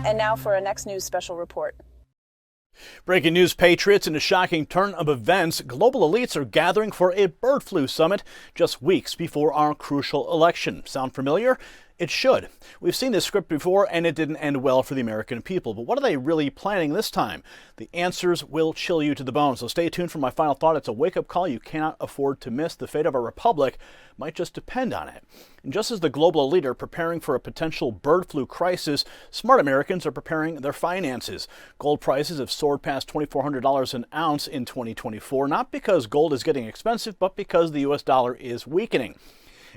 And now for our next news special report. Breaking news, Patriots. In a shocking turn of events, global elites are gathering for a bird flu summit just weeks before our crucial election. Sound familiar? It should. We've seen this script before, and it didn't end well for the American people. But what are they really planning this time? The answers will chill you to the bone. So stay tuned for my final thought. It's a wake-up call you cannot afford to miss. The fate of our republic might just depend on it. And just as the global elite are preparing for a potential bird flu crisis, smart Americans are preparing their finances. Gold prices have soared past $2,400 an ounce in 2024, not because gold is getting expensive, but because the U.S. dollar is weakening.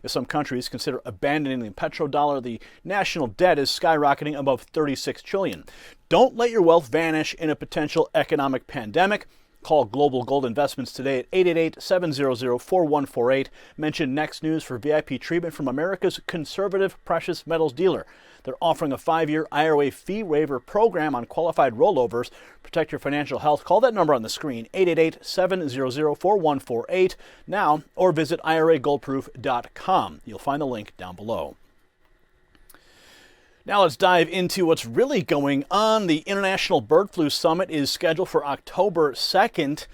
As some countries consider abandoning the petrodollar, the national debt is skyrocketing above $36 trillion. Don't let your wealth vanish in a potential economic pandemic. Call Global Gold Investments today at 888-700-4148. Mention Next News for VIP treatment from America's conservative precious metals dealer. They're offering a 5-year IRA fee waiver program on qualified rollovers. Protect your financial health. Call that number on the screen, 888-700-4148 now, or visit IRAGoldproof.com. You'll find the link down below. Now let's dive into what's really going on. The International Bird Flu Summit is scheduled for October 2nd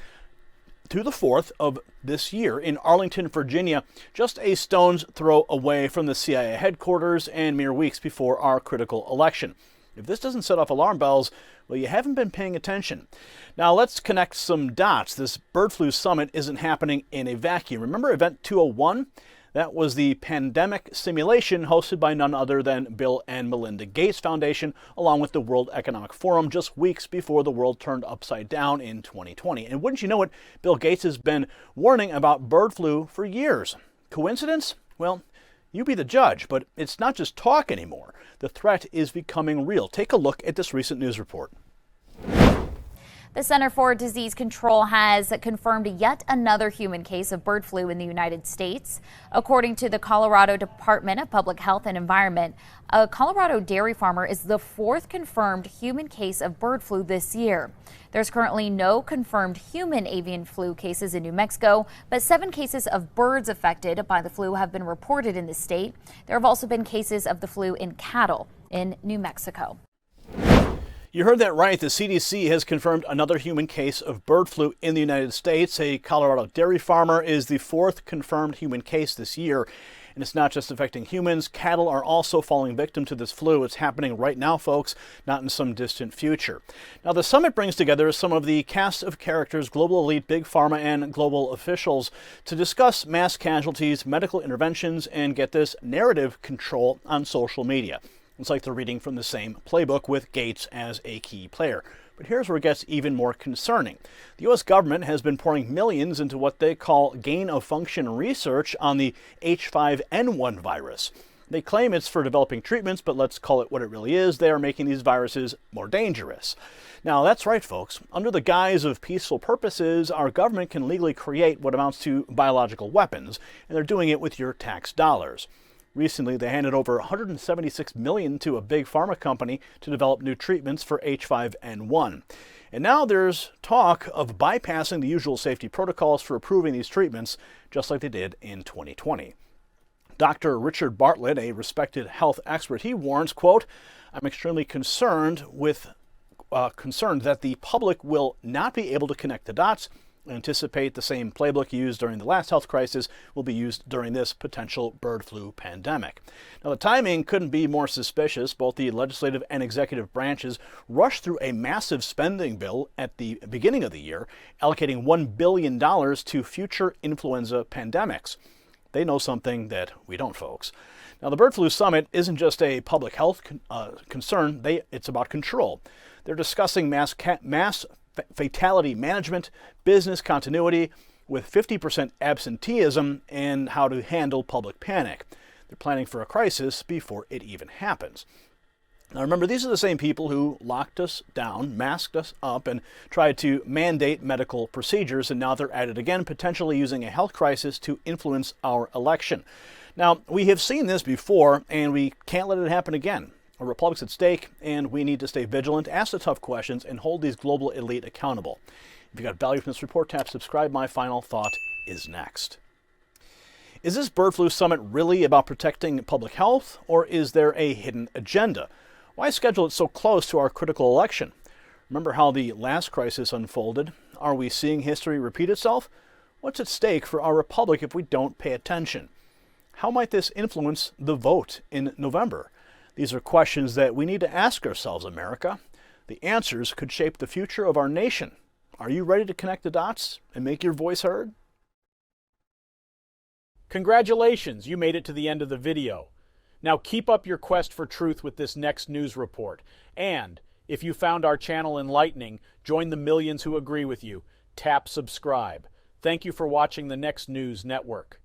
to the 4th of this year in Arlington, Virginia, just a stone's throw away from the CIA headquarters and mere weeks before our critical election. If this doesn't set off alarm bells, well, you haven't been paying attention. Now let's connect some dots. This bird flu summit isn't happening in a vacuum. Remember Event 201? That was the pandemic simulation hosted by none other than Bill and Melinda Gates Foundation, along with the World Economic Forum, just weeks before the world turned upside down in 2020. And wouldn't you know it, Bill Gates has been warning about bird flu for years. Coincidence? Well, you be the judge, but it's not just talk anymore. The threat is becoming real. Take a look at this recent news report. The Center for Disease Control has confirmed yet another human case of bird flu in the United States. According to the Colorado Department of Public Health and Environment, a Colorado dairy farmer is the 4th confirmed human case of bird flu this year. There's currently no confirmed human avian flu cases in New Mexico, but 7 cases of birds affected by the flu have been reported in the state. There have also been cases of the flu in cattle in New Mexico. You heard that right. The CDC has confirmed another human case of bird flu in the United States. A Colorado dairy farmer is the 4th confirmed human case this year. And it's not just affecting humans. Cattle are also falling victim to this flu. It's happening right now, folks, not in some distant future. Now, the summit brings together some of the cast of characters, global elite, big pharma, and global officials to discuss mass casualties, medical interventions, and get this, narrative control on social media. It's like they're reading from the same playbook with Gates as a key player. But here's where it gets even more concerning. The U.S. government has been pouring millions into what they call gain-of-function research on the H5N1 virus. They claim it's for developing treatments, but let's call it what it really is. They are making these viruses more dangerous. Now, that's right, folks. Under the guise of peaceful purposes, our government can legally create what amounts to biological weapons, and they're doing it with your tax dollars. Recently, they handed over $176 million to a big pharma company to develop new treatments for H5N1. And now there's talk of bypassing the usual safety protocols for approving these treatments, just like they did in 2020. Dr. Richard Bartlett, a respected health expert, he warns, quote, "I'm extremely concerned that the public will not be able to connect the dots. Anticipate the same playbook used during the last health crisis will be used during this potential bird flu pandemic." Now, the timing couldn't be more suspicious. Both the legislative and executive branches rushed through a massive spending bill at the beginning of the year, allocating $1 billion to future influenza pandemics. They know something that we don't, folks. Now, the bird flu summit isn't just a public health concern. It's about control. They're discussing mass fatality management, business continuity with 50% absenteeism, and how to handle public panic. They're planning for a crisis before it even happens. Now remember, these are the same people who locked us down, masked us up, and tried to mandate medical procedures, and now they're at it again, potentially using a health crisis to influence our election. Now, we have seen this before, and we can't let it happen again. Our republic's at stake, and we need to stay vigilant, ask the tough questions, and hold these global elite accountable. If you got value from this report, tap subscribe. My final thought is next. Is this bird flu summit really about protecting public health, or is there a hidden agenda? Why schedule it so close to our critical election? Remember how the last crisis unfolded? Are we seeing history repeat itself? What's at stake for our republic if we don't pay attention? How might this influence the vote in November? These are questions that we need to ask ourselves, America. The answers could shape the future of our nation. Are you ready to connect the dots and make your voice heard? Congratulations, you made it to the end of the video. Now keep up your quest for truth with this next news report. And if you found our channel enlightening, join the millions who agree with you. Tap subscribe. Thank you for watching the Next News Network.